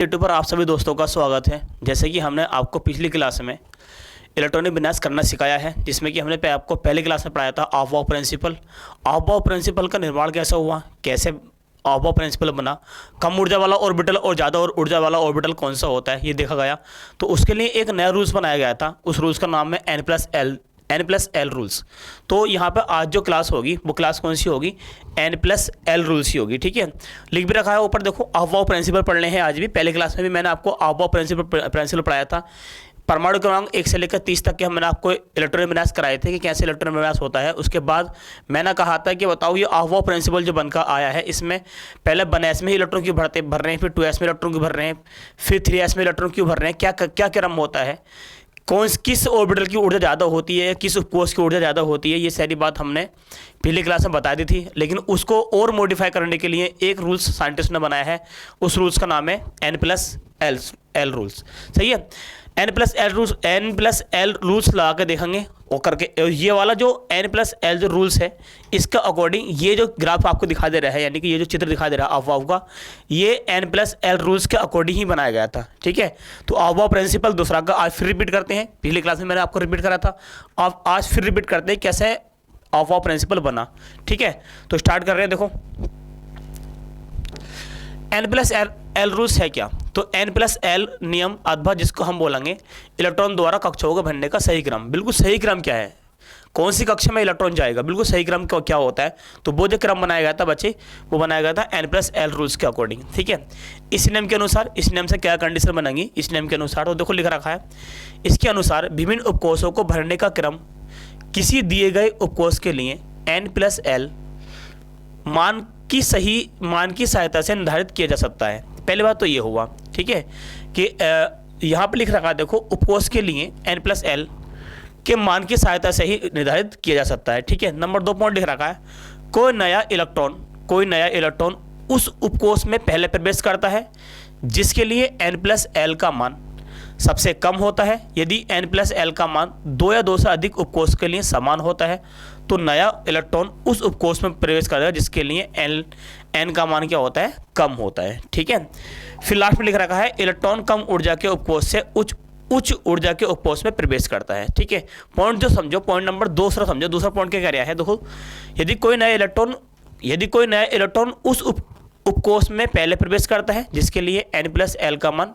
YouTube पर आप सभी दोस्तों का स्वागत है। जैसे कि हमने आपको पिछली क्लास में इलेक्ट्रॉनिक विन्यास करना सिखाया है, जिसमें कि हमने आपको पहली क्लास में पढ़ाया था अफबाउ प्रिंसिपल। अफबाउ प्रिंसिपल का निर्माण कैसे हुआ, कैसे अफबाउ प्रिंसिपल बना, कम ऊर्जा वाला ऑर्बिटल और ज़्यादा और ऊर्जा वाला ऑर्बिटल कौन सा होता है, ये देखा गया। तो उसके लिए एक नया रूल्स बनाया गया था। उस रूल्स का नाम है N+L रूल्स। तो यहाँ पर आज जो क्लास होगी वो क्लास कौन सी होगी, N+L रूल्स ही होगी। ठीक है, लिख भी रखा है ऊपर, देखो अफबाउ प्रिंसिपल पढ़ने हैं आज भी। पहले क्लास में भी मैंने आपको अफबाउ प्रिंसिपल पढ़ाया था। परमाणु क्रमांक 1 से लेकर 30 तक के मैंने आपको इलेक्ट्रॉनिक विन्यास कराए थे कि कैसे इलेक्ट्रॉनिक विन्यास होता है। उसके बाद मैंने कहा था कि बताओ ये अफबाउ प्रिंसिपल जो बनकर आया है, इसमें पहले 1s में ही इलेक्ट्रॉन क्यों भर रहे हैं, फिर 2s में इलेक्ट्रॉन क्यों भर रहे हैं, फिर 3s में इलेक्ट्रॉन क्यों भर रहे हैं, क्या क्रम होता है, किस ऑर्बिटल की ऊर्जा ज़्यादा होती है, किस उपकोष की ऊर्जा ज़्यादा होती है, ये सारी बात हमने पहली क्लास में बता दी थी। लेकिन उसको और मॉडिफाई करने के लिए एक रूल्स साइंटिस्ट ने बनाया है। उस रूल्स का नाम है N+L रूल्स। सही है, N+L रूल्स लगा के देखेंगे और करके ये वाला जो N+L जो रूल्स है, इसका अकॉर्डिंग ये जो ग्राफ आपको दिखा दे रहा है, यानी कि ये जो चित्र दिखाई दे रहा है अफबाउ का, ये N+L रूल्स के अकॉर्डिंग ही बनाया गया था। ठीक है, तो अफबाउ प्रिंसिपल दूसरा का आज फिर रिपीट करते हैं। पिछली क्लास में मैंने आपको रिपीट करा था, अब आज फिर रिपीट करते हैं कैसे अफबाउ प्रिंसिपल बना। ठीक है, तो स्टार्ट कर रहे हैं। देखो N+L रूल्स है क्या, तो N+L नियम अथवा जिसको हम बोलेंगे इलेक्ट्रॉन द्वारा कक्षाओं को भरने का सही क्रम। बिल्कुल सही क्रम क्या है, कौन सी कक्षा में इलेक्ट्रॉन जाएगा, बिल्कुल सही क्रम क्या होता है। तो वो जो क्रम बनाया गया था बच्चे, वो बनाया गया था N+L रूल्स के अकॉर्डिंग। ठीक है, इस नियम के अनुसार, इस नियम से क्या कंडीशन बनेगी इस नियम के अनुसार, तो देखो लिख रखा है इसके अनुसार विभिन्न उपकोषों को भरने का क्रम किसी दिए गए उपकोष के लिए N+L मान की सहायता से निर्धारित किया जा सकता है। पहली बात तो ये हुआ, ठीक है, कि यहाँ पर लिख रखा है, देखो उपकोष के लिए N+L के मान की सहायता से ही निर्धारित किया जा सकता है। ठीक है, नंबर 2 पॉइंट लिख रखा है, कोई नया इलेक्ट्रॉन उस उपकोष में पहले प्रवेश करता है जिसके लिए N+L का मान सबसे कम होता है। यदि N+L का मान 2 या 2 से अधिक उपकोष के लिए समान होता है तो नया इलेक्ट्रॉन उस उपकोष में प्रवेश करेगा जिसके लिए N का मान क्या होता है, कम होता है। ठीक है, फिर लास्ट में लिख रखा है इलेक्ट्रॉन कम ऊर्जा के उपकोष से उच्च ऊर्जा के उपकोष में प्रवेश करता है। ठीक है, पॉइंट जो समझो, पॉइंट नंबर 2 समझो। दूसरा पॉइंट क्या कह रहा है, देखो यदि कोई नया इलेक्ट्रॉन उस उपकोष में पहले प्रवेश करता है जिसके लिए N+L का मान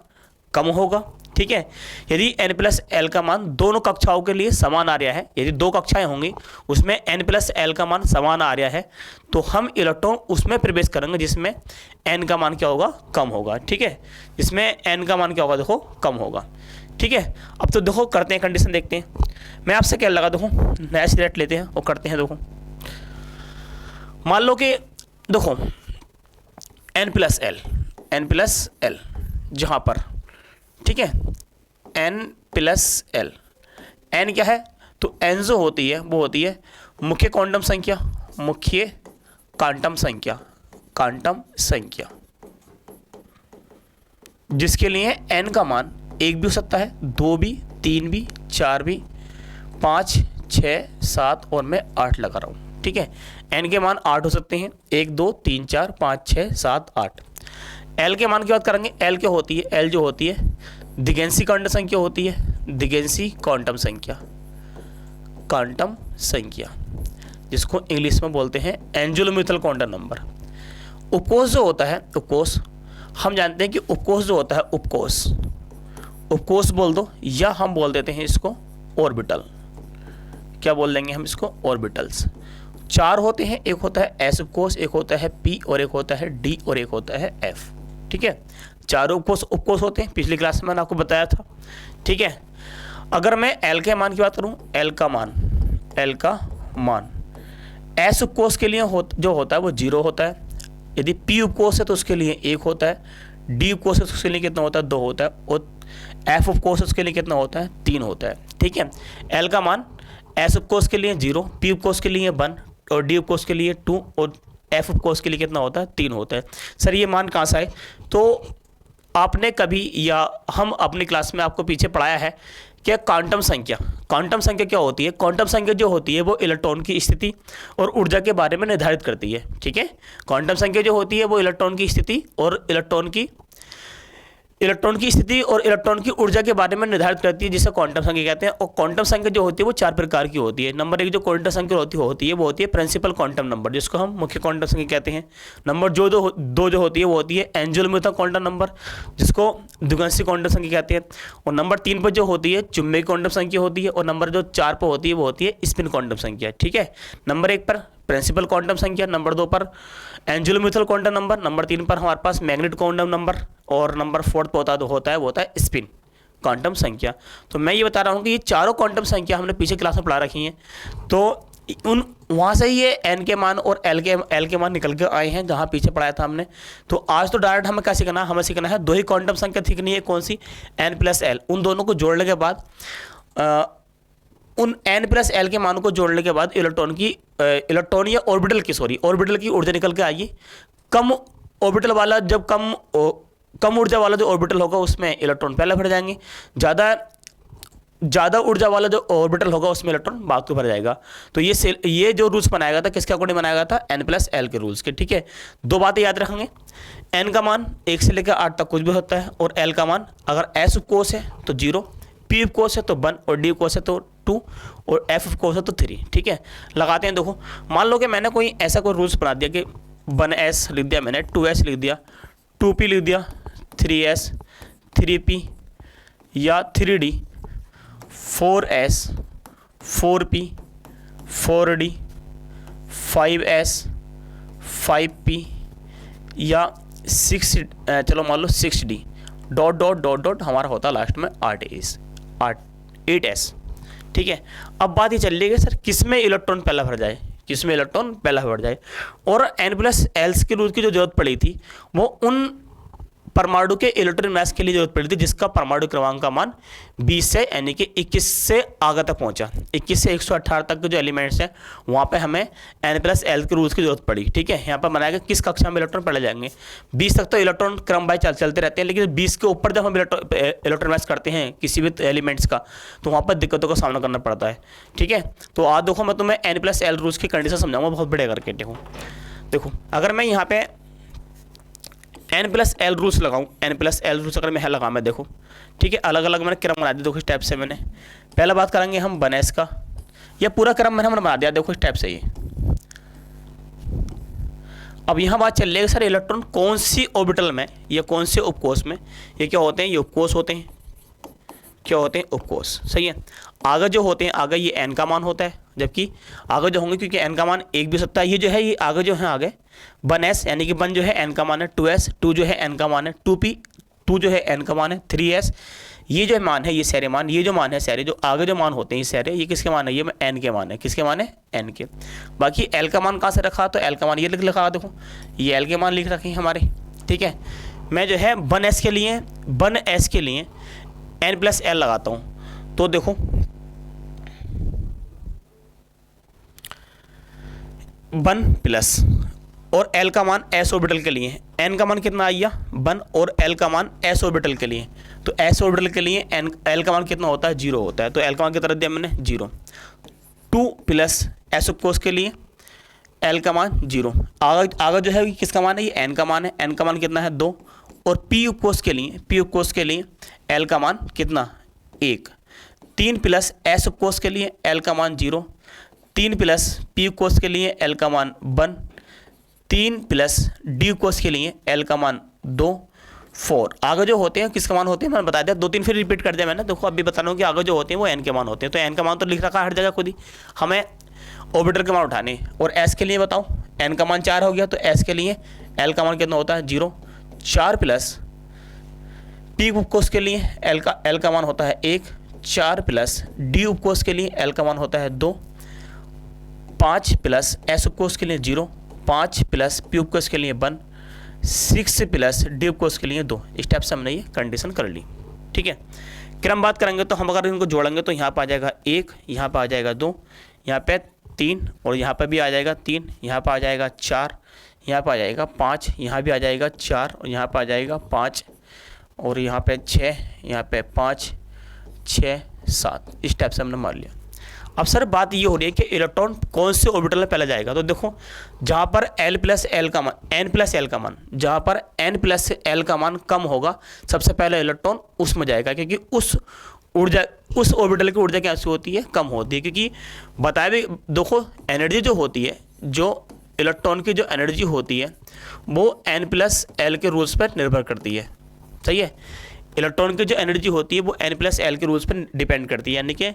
कम होगा। ठीक है, यदि N+L का मान दोनों कक्षाओं के लिए समान आ रहा है, यदि 2 कक्षाएं होंगी उसमें N+L का मान समान आ रहा है, तो हम इलेक्ट्रॉन उसमें प्रवेश करेंगे जिसमें N का मान क्या होगा, कम होगा। ठीक है, जिसमें N का मान क्या होगा, देखो कम होगा। ठीक है, अब तो देखो करते हैं, कंडीशन देखते हैं। मैं आपसे क्या लगा, देखो नया सिलेक्ट लेते हैं और करते हैं। देखो मान लो कि देखो N+L जहाँ पर, ठीक है, N+L, N क्या है, तो N जो होती है वो होती है मुख्य क्वांटम संख्या, जिसके लिए N का मान 1 भी हो सकता है, 2 भी, 3 भी, 4 भी, 5, 6, 7 और मैं 8 लगा रहा हूँ। ठीक है, N के मान 8 हो सकते हैं, 1, 2, 3, 4, 5, 6, 7, 8। L के मान की बात करेंगे, L क्या होती है, L जो होती है दिगेंसी क्वांटम संख्या होती है, दिगेंसी क्वांटम संख्या जिसको इंग्लिश में बोलते हैं एंजुलोम्यूथल क्वांटम नंबर। उपकोष जो होता है, उपकोष हम जानते हैं कि उपकोष जो होता है, उपकोष बोल दो, या हम बोल देते हैं इसको ऑर्बिटल। क्या बोल देंगे हम इसको, ऑर्बिटल्स। 4 होते हैं, एक होता है S उपकोष, एक होता है P और एक होता है D और एक होता है F। ठीक है, 4 उपकोष होते हैं, पिछली क्लास में मैंने आपको बताया था। ठीक है, अगर मैं L के मान की बात करूं, L का मान S उपकोष के लिए जो होता है वो 0 होता है। यदि P उपकोष है तो उसके लिए 1 होता है, D उपकोष है तो उसके लिए कितना होता है, 2 होता है, और F उपकोष है उसके लिए कितना होता है, 3 होता है। ठीक है, L का मान S उपकोष के लिए 0, P उपकोष के लिए 1 और D उपकोष के लिए 2 और F उपकोष के लिए कितना होता है, 3 होता है। सर ये मान कहाँ से आए, तो आपने कभी या हम अपनी क्लास में आपको पीछे पढ़ाया है कि क्वांटम संख्या क्या होती है। क्वांटम संख्या जो होती है वो इलेक्ट्रॉन की स्थिति और ऊर्जा के बारे में निर्धारित करती है। ठीक है, क्वांटम संख्या जो होती है वो इलेक्ट्रॉन की स्थिति और इलेक्ट्रॉन की इलेक्ट्रॉन की स्थिति और इलेक्ट्रॉन की ऊर्जा के बारे में निर्धारित करती है, जिसे क्वांटम संख्या कहते हैं। और क्वांटम संख्या जो होती है वो 4 प्रकार की होती है। नंबर 1 जो क्वांटम संख्या होती है वो होती है प्रिंसिपल क्वांटम नंबर, जिसको हम मुख्य क्वांटम संख्या कहते हैं। नंबर दो जो होती है वो होती है एंजुअल म्यूथा क्वांटम नंबर, जिसको द्विगंशी क्वांटम संख्या कहते हैं। और नंबर 3 पर जो होती है चुंबकीय क्वांटम संख्या होती है। और नंबर जो 4 पर होती है वो होती है स्पिन क्वांटम संख्या। ठीक है, नंबर 1 पर प्रिंसिपल क्वांटम संख्या, नंबर 2 पर एंजुअल म्यूथुअल क्वांटम नंबर, नंबर 3 पर हमारे पास मैग्नेट क्वांटम नंबर, और नंबर 4 पर होता है स्पिन क्वांटम संख्या। तो मैं ये बता रहा हूँ कि ये चारों क्वांटम संख्या हमने पीछे क्लास में पढ़ा रखी हैं, तो वहाँ से ही ये एन के मान और एल के मान निकल के आए हैं, जहाँ पीछे पढ़ाया था हमने। तो आज तो डायरेक्ट हमें क्या सीखना है, हमें सीखना है 2 ही क्वांटम संख्या सीखनी है। कौन सी? N plus L. उन दोनों को जोड़ने के बाद उन n प्लस एल के मानों को जोड़ने के बाद इलेक्ट्रॉन या ऑर्बिटल की ऊर्जा निकल के आएगी। कम ऑर्बिटल वाला जब कम ऊर्जा वाला जो ऑर्बिटल होगा उसमें इलेक्ट्रॉन पहले भर जाएंगे, ज़्यादा ऊर्जा वाला जो ऑर्बिटल होगा उसमें इलेक्ट्रॉन बाद को भर जाएगा। तो ये जो रूल्स बनाया गया था किसके अकॉर्डिंग बनाया गया था? n प्लस एल के रूल्स के। ठीक है, 2 बातें याद रखेंगे। n का मान 1 से लेकर 8 तक कुछ भी होता है, और l का मान अगर s उपकोष है तो 0, p उपकोष है तो 1, और d उपकोष है तो 2, और f उपकोष है तो 3। ठीक है, लगाते हैं। देखो, मान लो कि मैंने कोई ऐसा कोई रूल्स बना दिया कि 1s लिख दिया मैंने, 2s लिख दिया, 2p लिख दिया, 3s, 3p या 3d, 4s, 4p, 4d, 5s, 5p या 6, चलो मान लो 6d, dot dot dot dot हमारा होता लास्ट में 8s। ठीक है, अब बात ये चल रही है सर किस में इलेक्ट्रॉन पहला भर जाए, और n प्लस एल्स के रूल की जो जरूरत पड़ी थी वो उन परमाणु के इलेक्ट्रॉन मास के लिए जरूरत पड़ी थी जिसका परमाणु क्रमांक का मान 20 से यानी कि 21 से आगे तक पहुंचा। 21 से 118 तक के जो एलिमेंट्स हैं वहाँ पे हमें n प्लस एल के रूल्स की जरूरत पड़ी। ठीक है, यहाँ पर बनाया गया किस कक्षा में इलेक्ट्रॉन पढ़े जाएंगे। 20 तक तो इलेक्ट्रॉन क्रम बाय चलते रहते हैं, लेकिन 20 के ऊपर जब हम इलेक्ट्रॉन मास करते हैं किसी भी एलिमेंट्स का तो वहाँ पर दिक्कतों का सामना करना पड़ता है। ठीक है, तो आज देखो मैं तुम्हें n प्लस एल रूल्स की कंडीशन समझाऊंगा बहुत बड़े करके। देखो अगर मैं यहाँ पे n प्लस एल रूल्स लगाऊँ, n प्लस एल रूल्स अगर मैं लगाऊँ, मैं देखो ठीक है अलग अलग मैंने क्रम बना दिया। देखो इस टाइप से मैंने पहला बात करेंगे हम 1s का, यह पूरा क्रम मैंने बना दिया। देखो इस टाइप से ये। अब यहाँ बात चल रही है सर इलेक्ट्रॉन कौन सी ऑर्बिटल में या कौन से उपकोष में, ये क्या होते हैं, ये उपकोष होते हैं। क्या होते हैं? उपकोष। सही है, आगे जो होते हैं आगे ये n का मान होता है, जबकि आगे जो होंगे क्योंकि n का मान 1 भी हो सकता है। ये जो है ये आगे जो है आगे 1s यानी कि 1 जो है n का मान है, 2s 2 जो है n का मान है, 2p 2 जो है n का मान है, 3s ये जो मान है ये सारे मान, ये जो मान है सारे जो आगे जो मान होते हैं ये सारे ये किसके मान है? ये n के मान है। किसके मान है? n के। बाकी l का मान कहाँ से रखा? तो l का मान ये लिखा, देखो ये l के मान लिख रखे हैं हमारे। ठीक है, मैं जो है 1s के लिए n प्लस एल लगाता हूँ। तो देखो 1 प्लस और l का मान s ऑर्बिटल के लिए, n का मान कितना आया 1 और l का मान s ऑर्बिटल के लिए। तो s ऑर्बिटल के लिए l का मान कितना होता है? 0 होता है। तो l का मान कितना रख दिया मैंने? 0। 2 प्लस s उपकोष के लिए l का मान 0। आगे जो है किसका मान है? ये n का मान है। n का मान कितना है? 2। और p उपकोष के लिए l का मान कितना? 1। 3 प्लस s उपकोष के लिए l का मान 0। 3 प्लस p उपकोष के लिए l का मान 1। 3 प्लस d उपकोष के लिए l का मान 2। 4 आगे जो होते हैं किसका मान होते हैं मैंने बता दिया, 2-3 फिर रिपीट कर दिया मैंने। देखो अभी बता रहा हूँ कि आगे जो होते हैं वो n के मान होते हैं। तो n का मान तो लिख रखा है हर जगह खुद ही, हमें ऑर्बिटर के मान उठाने। और s के लिए बताओ, n का मान 4 हो गया तो s के लिए l का मान कितना होता है? 0। 4 प्लस p उपकोष के लिए l का मान होता है 1। 4 प्लस d उपकोष के लिए l का मान होता है 2। 5 प्लस s उपकोष के लिए 0। 5 प्लस p उपकोष के लिए 1। 6 प्लस d उपकोष के लिए 2। इस टाइप से हमने ये कंडीशन कर ली। ठीक है, क्रम बात करेंगे तो हम अगर इनको जोड़ेंगे तो यहाँ पर आ जाएगा 1, यहाँ पर आ जाएगा 2, यहाँ पे 3 और यहाँ पर भी आ जाएगा 3, यहाँ पर आ जाएगा 4, यहाँ पर आ जाएगा 5, यहाँ भी आ जाएगा 4 और यहाँ पर आ जाएगा 5 और यहाँ पे 6, यहाँ पे 5, 6, 7। इस टाइप से हमने मान लिया। अब सर बात ये हो रही है कि इलेक्ट्रॉन कौन से ऑर्बिटल में पहले जाएगा। तो देखो जहाँ पर L प्लस एल का मान, N प्लस एल का मान, जहाँ पर N प्लस एल का मान कम होगा सबसे पहले इलेक्ट्रॉन उसमें जाएगा, क्योंकि उस ऑर्बिटल की ऊर्जा क्या होती है, कम होती है। क्योंकि बताया भी, देखो एनर्जी जो होती है, जो इलेक्ट्रॉन की जो एनर्जी होती है वो N प्लस एल के रूल्स पर निर्भर करती है। सही है, इलेक्ट्रॉन की जो एनर्जी होती है वो N प्लस एल के रूल्स पर डिपेंड करती है, यानी कि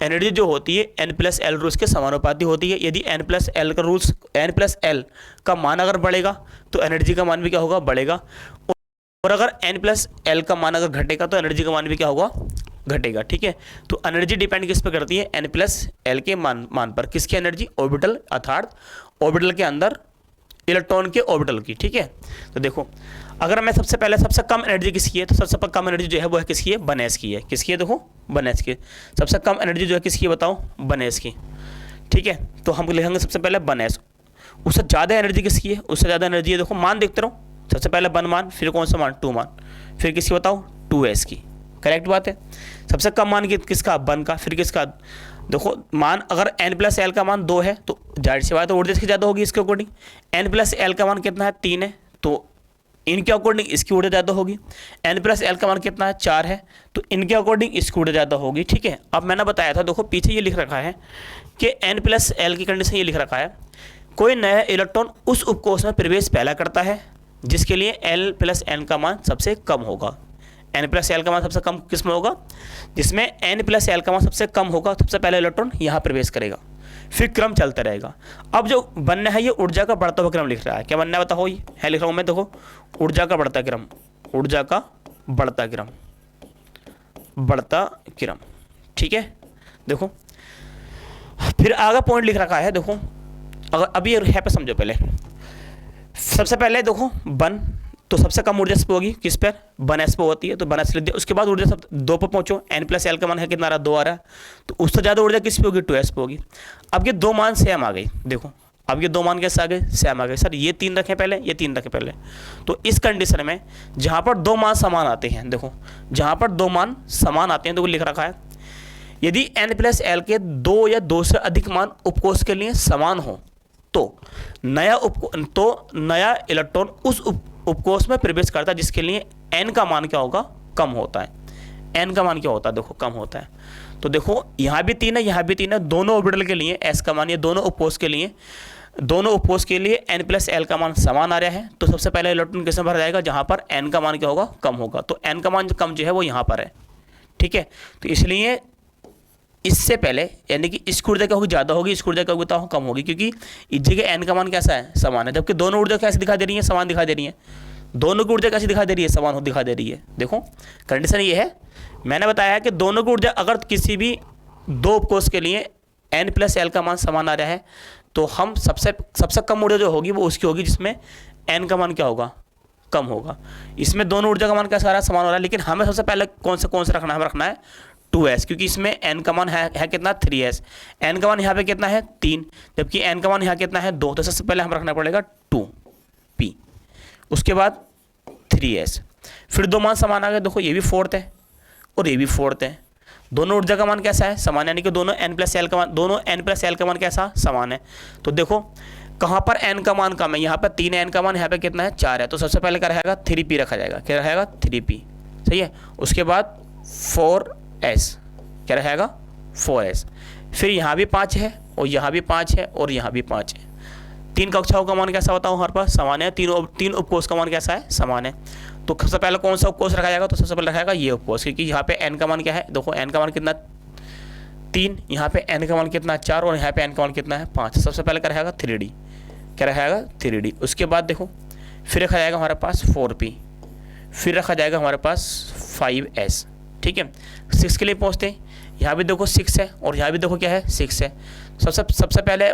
एनर्जी जो होती है N प्लस एल रूल्स के समानुपाती होती है। यदि N प्लस एल का रूल्स, N प्लस एल का मान अगर बढ़ेगा तो एनर्जी का मान भी क्या होगा, बढ़ेगा। और अगर N प्लस एल का मान अगर घटेगा तो एनर्जी का मान भी क्या होगा, घटेगा। ठीक है, तो एनर्जी डिपेंड किस पर करती है, N प्लस एल के मान पर। किसकी एनर्जी, ऑर्बिटल, अर्थात ऑर्बिटल के अंदर इलेक्ट्रॉन के ऑर्बिटल की। ठीक है, तो देखो अगर मैं सबसे पहले सबसे कम एनर्जी किसकी है, तो सबसे कम एनर्जी जो है वो है किसकी है, बनेस की है। किसकी है, देखो बनेस की। सबसे कम एनर्जी जो है किसकी है, बताओ, बनेस की। ठीक है, तो हम लिखेंगे सबसे पहले बनेस। उससे ज़्यादा एनर्जी किसकी है, उससे ज़्यादा एनर्जी है, देखो मान देखते रहो, सबसे पहले 1 मान, फिर कौन सा मान, 2 मान, फिर किसकी बताओ, 2s की। करेक्ट बात है। सबसे कम मान किसका, 1 का, फिर किसका, देखो मान अगर N प्लस एल का मान 2 है तो जाहिर सी बात है ऊर्जा इसकी ज़्यादा होगी इसके अकॉर्डिंग। N प्लस एल का मान कितना है, 3 है, तो इनके अकॉर्डिंग इसकी ऊर्जा ज़्यादा होगी। N प्लस एल का मान कितना है, 4 है, तो इनके अकॉर्डिंग इसकी ऊर्जा ज़्यादा होगी। ठीक है, अब मैंने बताया था, देखो पीछे ये लिख रखा है कि N प्लस एल की कंडीशन ये लिख रखा है, कोई नया इलेक्ट्रॉन उस उपकोष में प्रवेश पहला करता है जिसके लिए L प्लस एन का मान सबसे कम होगा। N प्लस एल का मान सबसे कम किस में होगा, जिसमें N प्लस एल का मान सबसे कम होगा, सबसे पहले इलेक्ट्रॉन यहाँ प्रवेश करेगा, फिर क्रम चलता रहेगा। अब जो बनना है ये ऊर्जा का बढ़ता हुआ क्रम लिख रहा है, क्या बनना है बताओ, ये है लिख रहा हूँ मैं, देखो ऊर्जा का बढ़ता क्रम, ऊर्जा का बढ़ता क्रम, बढ़ता क्रम। ठीक है, देखो फिर आगे पॉइंट लिख रखा है, देखो अगर अभी है पे समझो। पहले सबसे पहले देखो 1, तो सबसे कम ऊर्जा पे होगी किस पर, 1s पे होती है, तो 1s लिख दिया। उसके बाद ऊर्जा सब 2 पर पहुंचो, N प्लस एल का मान है कितना आ रहा, 2 आ रहा है, तो उससे ज़्यादा ऊर्जा किस पे होगी, 2s पे होगी। अब ये 2 मान सेम आ गई, देखो अब ये 2 मान कैसे आ गए, सेम आ गए। सर ये 3 रखें पहले, ये 3 रखें पहले, तो इस कंडीशन में जहाँ पर 2 मान समान आते हैं, देखो जहाँ पर 2 मान समान आते हैं, तो वो लिख रखा है यदि N प्लस एल के 2 या 2 से अधिक मान उपकोष के लिए समान हो तो नया इलेक्ट्रॉन उस उपकोष में प्रवेश करता है जिसके लिए N का मान क्या होगा, कम होता है। N का मान क्या होता है, देखो कम होता है। तो देखो यहाँ भी 3 है, यहाँ भी 3 है, दोनों ऑर्बिटल के लिए S का मान, ये दोनों उपकोष के लिए N प्लस एल का मान समान आ रहा है। तो सबसे पहले इलेक्ट्रॉन किसमें भरा जाएगा, जहाँ पर N का मान क्या होगा, कम होगा। तो N का मान जो कम जो है वो यहाँ पर है। ठीक है, तो इसलिए इससे पहले यानी कि इस ऊर्जा क्या होगी, ज़्यादा होगी, इस ऊर्जा क्या होगी तो कम होगी, क्योंकि इस जगह N का मान कैसा है, समान है, जबकि दोनों ऊर्जा कैसे दिखा दे रही है, समान दिखा दे रही है। दोनों की ऊर्जा कैसी दिखा दे रही है, समान हो दिखा दे रही है। देखो कंडीशन ये है, मैंने बताया है कि दोनों की ऊर्जा अगर किसी भी 2 उपकोष के लिए N प्लस एल का मान समान आ रहा है तो हम सबसे कम ऊर्जा जो होगी वो उसकी होगी जिसमें N का मान क्या होगा, कम होगा। इसमें दोनों ऊर्जा का मान कैसा आ रहा है, समान हो रहा है, लेकिन हमें सबसे पहले कौन सा रखना है, हमें रखना है 2s, क्योंकि इसमें N का मान है कितना, 3s। N का मान यहाँ पे कितना है, 3, जबकि N का मान यहाँ कितना है, 2। तो सबसे पहले हम रखना पड़ेगा 2p, उसके बाद 3s, फिर 2 मान समान आ गए। देखो ये भी 4th है और ये भी 4th है, दोनों ऊर्जा का मान कैसा है, समान, यानी कि दोनों N प्लस एल का मान कैसा, समान है। तो देखो कहाँ पर N का मान कम है, यहाँ पर 3 है N का मान, यहाँ पे कितना है, 4 है, तो सबसे पहले क्या रहेगा, 3p रखा जाएगा। क्या रहेगा, 3p। सही है, उसके बाद 4s, क्या रहेगा, 4s, फिर यहाँ भी 5 है और यहाँ भी 5 है और यहाँ भी 5 है। 3 कक्षाओं का मान कैसा होता है हमारे पास, समान है। तीन उपकोष का मान कैसा है, समान है। तो सबसे पहले कौन सा उपकोष रखा जाएगा, तो सबसे पहले रखेगा ये उपकोष, क्योंकि यहाँ पे N का मान क्या है, देखो N का मान कितना, 3, यहाँ पे N का मान कितना, 4, और यहाँ पे N का मान कितना है, 5। सबसे पहले क्या रहेगा, 3D, क्या रहेगा, 3D। उसके बाद देखो फिर रखा जाएगा हमारे पास 4p, फिर रखा जाएगा हमारे पास 5s। ठीक है, 6 के लिए पहुँचते हैं, यहाँ भी देखो 6 है और यहाँ भी देखो क्या है, 6 है। सबसे पहले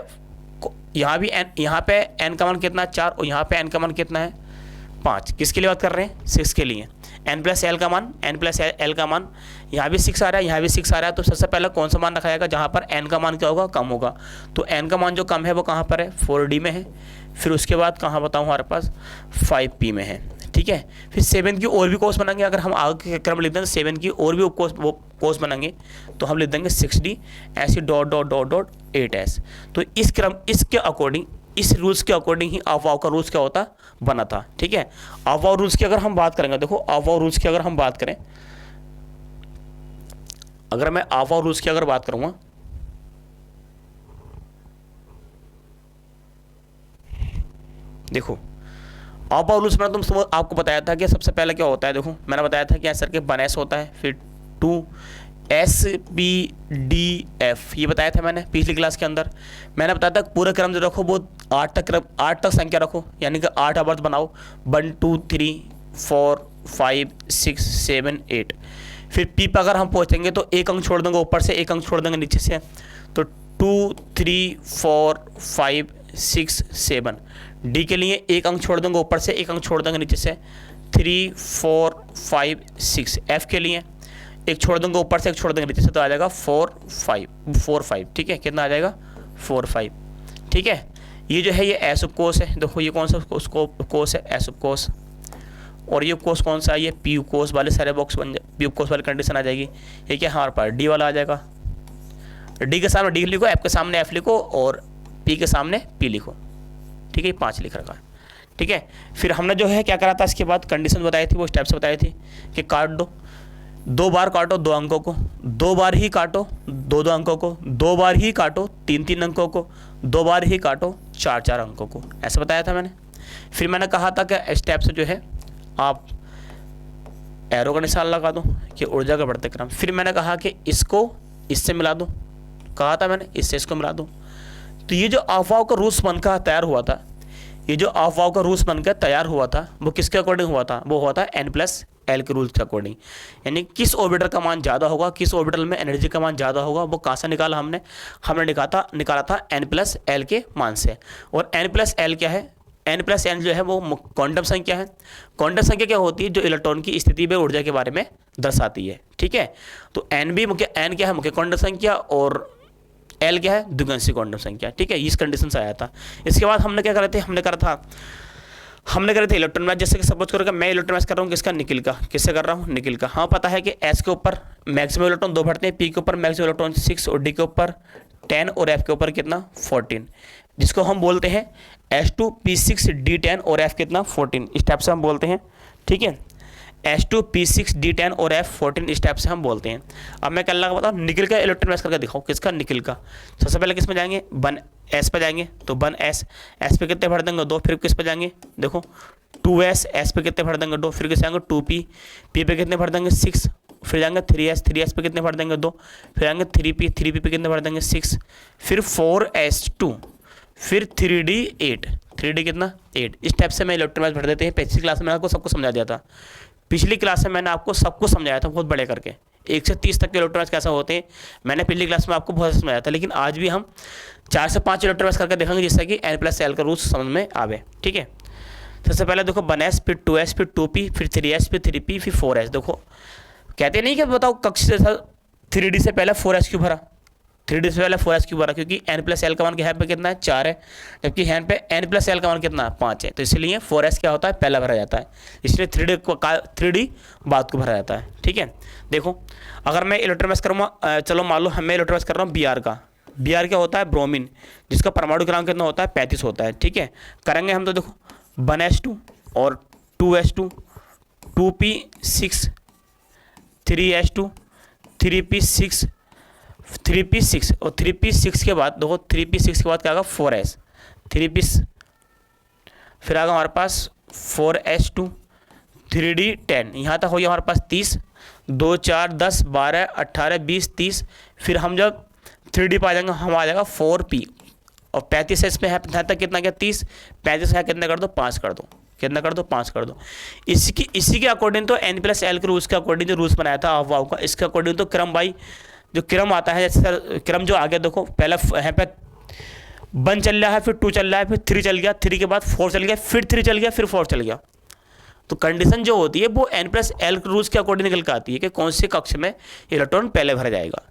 यहाँ पे N का मान कितना, 4, और यहाँ पे N का मान कितना है, 5। किसके लिए बात कर रहे हैं, 6 के लिए। N प्लस एल का मान यहाँ भी 6 आ रहा है, यहाँ भी 6 आ रहा है, तो सबसे पहले कौन सा मान रखा जाएगा, जहाँ पर N का मान क्या होगा, कम होगा। तो N का मान जो कम है वो कहाँ पर है, 4D में है। फिर उसके बाद कहाँ बताऊँ, हमारे पास 5p में है। ठीक है। फिर 7 की और भी कोस बनाएंगे, अगर हम आगे के क्रम लिख दें तो 7 की और भी कोस बनाएंगे तो हम लिख देंगे 6D ऐसे dot dot dot dot 8S। तो इस क्रम इसके अकॉर्डिंग, इस रूल्स के अकॉर्डिंग ही ऑफ वाव का रूल्स क्या होता बना था, ठीक है। ऑफ वाव रूल्स की अगर हम बात करेंगे, देखो ऑफ वाव रूल्स की अगर हम बात करें, अगर मैं ऑफ वाव रूल्स की अगर बात करूंगा, देखो ऑफ वाव रूल्स में तुम आपको बताया था कि सबसे पहले क्या होता है, देखो मैंने बताया था कि सर के 1S होता है, फिर 2SPDF ये बताया था मैंने पिछली क्लास के अंदर। मैंने बताया था पूरा क्रम जो रखो वो 8 तक संख्या रखो, यानी कि 8 आवर्त बनाओ, 1 2 3 4 5 6 7 8। फिर पी पर अगर हम पहुँचेंगे तो एक अंक छोड़ देंगे ऊपर से, एक अंक छोड़ देंगे नीचे से, तो 2 3 4 5 6 7। डी के लिए एक अंक छोड़ देंगे ऊपर से, एक अंक छोड़ देंगे नीचे से, 3 4 5 6। एफ के लिए एक छोड़ देंगे ऊपर से, एक छोड़ देंगे नीचे से, तो आ जाएगा 4 5, ठीक है। कितना आ जाएगा 4 5, ठीक है। ये जो है ये एस उप कोस है, देखो ये कौन सा कोस है, एस उप कोस। और ये कोस कौन सा है, ये पी उप कोस वाले सारे बॉक्स बन जाए, पी उप कोस वाली कंडीशन आ जाएगी। ये क्या हमारे पास डी वाला आ जाएगा, डी के सामने डी लिखो, एफ के सामने एफ लिखो और पी के सामने पी लिखो, ठीक है। 5 लिख रखा है, ठीक है। फिर हमने जो है क्या करा था, इसके बाद कंडीशन बताई थी, वो स्टेप्स बताई थी कि काट दो, 2 बार काटो 2 अंकों को, 2 बार ही काटो 2 अंकों को, 2 बार ही काटो 3 अंकों को, 2 बार ही काटो 4 अंकों को, ऐसा बताया था मैंने। फिर मैंने कहा था कि स्टेप्स जो है आप एरो का निशान लगा दो कि ऊर्जा का बढ़ते क्रम। फिर मैंने कहा कि इसको इससे मिला दो, कहा था मैंने इससे इसको मिला दो। तो ये जो ऑफ वाव का रूल्स बनकर तैयार हुआ था, ये जो ऑफ वाव का रूल्स बनकर तैयार हुआ था वो किसके अकॉर्डिंग हुआ था, वो हुआ था n+l के रूल्स के अकॉर्डिंग। यानी किस ऑर्बिटर का मान ज़्यादा होगा, किस ऑर्बिटल में एनर्जी का मान ज़्यादा होगा, वो कहाँ से निकाला हमने निकाला था n+l के मान से। और n+l क्या है, n+n जो है वो क्वांटम संख्या है। क्वांटम संख्या क्या होती है, जो इलेक्ट्रॉन की स्थिति में ऊर्जा के बारे में दर्शाती है, ठीक है। तो n क्या है, मुख्य क्वांटम संख्या, और L क्या है, द्विगंशी क्वांटम संख्या, ठीक है। इस कंडीशन से आया था। इसके बाद हमने क्या करा थे, हमने करे थे इलेक्ट्रॉन मैच। जैसे कि सपोज करो कि मैं इलेक्ट्रॉन मैच कर रहा हूँ किसका, निकिल का। किससे कर रहा हूँ, निकिल का। हाँ पता है कि S के ऊपर मैक्सिमम इलेक्ट्रॉन 2 बढ़ते हैं, P के ऊपर मैक्सिमम इलेक्ट्रॉन 6 और D के ऊपर 10 और F के ऊपर कितना 14, जिसको हम बोलते हैं S2P6D10 और F कितना 14, इस टाइप से हम बोलते हैं, ठीक है। S2P6D10 और F14 इस टाइप से हम बोलते हैं। अब मैं कल लगा बताऊँ निकिल का इलेक्ट्रॉन मैच करके दिखाओ, किसका, निकिल का। सबसे पहले किस में जाएंगे, 1S पे जाएंगे, तो 1S, S पे कितने भर देंगे 2, फिर किस पे जाएंगे, देखो 2S, S पे कितने भर देंगे 2, फिर किस जाएंगे 2P, P पे कितने भर देंगे 6, फिर जाएंगे 3S पे कितने भर देंगे 2, फिर जाएंगे 3P पे कितने भर देंगे 6, फिर 4S2, फिर 3D8, 3D कितना 8। इस टाइप से मैं इलेक्ट्रॉन मैच भर देते हैं। पिछली क्लास में आपको सबको समझा दिया था, पिछली क्लास में मैंने आपको सबको समझाया था बहुत बड़े करके, 1 से 30 तक के इलेक्ट्रॉन मैच कैसा होते हैं मैंने पिछली क्लास में आपको बहुत समझाया था। लेकिन आज भी हम 4 से 5 इलेक्ट्रॉन मैच करके देखेंगे, जिससे कि n+l का रूल्स समझ में आवे, ठीक है। सबसे पहले देखो 1S, फिर 2S, फिर 2P, फिर 3S, फिर 3P, फिर 4S। देखो कहते नहीं कि बताओ कक्ष से 3D से पहले 4S क्यों भरा, 3D से पहले 4S क्यों भरा, क्योंकि n+l का मान यहाँ पे कितना है 4 है, जबकि यहाँ पे n+l का मान कितना है 5 है। तो इसलिए 4S क्या होता है, पहला भरा जाता है, इसलिए 3D बाद को भरा जाता है, ठीक है। देखो अगर मैं इलेक्ट्रॉन मैच करूँगा, चलो मान लो मैं इलेक्ट्रॉन मैच कर रहा हूँ Br का। Br क्या होता है, ब्रोमीन, जिसका परमाणु क्रमांक कितना होता है 35 होता है, ठीक है। करेंगे हम तो देखो 1S2 और 2S2, 2P6, 3S2, 3P6 और 3P6 के बाद देखो 3P6 के बाद क्या आएगा 4S, 3P, फिर आएगा हमारे पास 4S2, 3D10, यहाँ तक हो गया हमारे पास 30, 2 4 10 12 18 20 30। फिर हम जब 3D पे आ जाएंगे हम आ जाएगा 4P, और 35 है इसमें, यहाँ तक कितना गया 30, 35 है कितना कर दो 5 कर दो, कितना कर दो 5 कर दो। इसी के अकॉर्डिंग तो n+l के रूल्स के अकॉर्डिंग जो रूल्स बनाया था ऑफ वाव का, इसके अकॉर्डिंग तो क्रम बाई जो क्रम आता है, जैसे सर क्रम जो आगे देखो पहले यहाँ पे 1 चल रहा है, फिर 2 चल रहा है, फिर 3 चल गया, 3 के बाद 4 चल गया, फिर 3 चल गया, फिर 4 चल गया। तो कंडीशन जो होती है वो n+l रूल्स के अकॉर्डिंग निकल कर आती है कि कौन से कक्ष में इलेक्ट्रॉन पहले भरा जाएगा,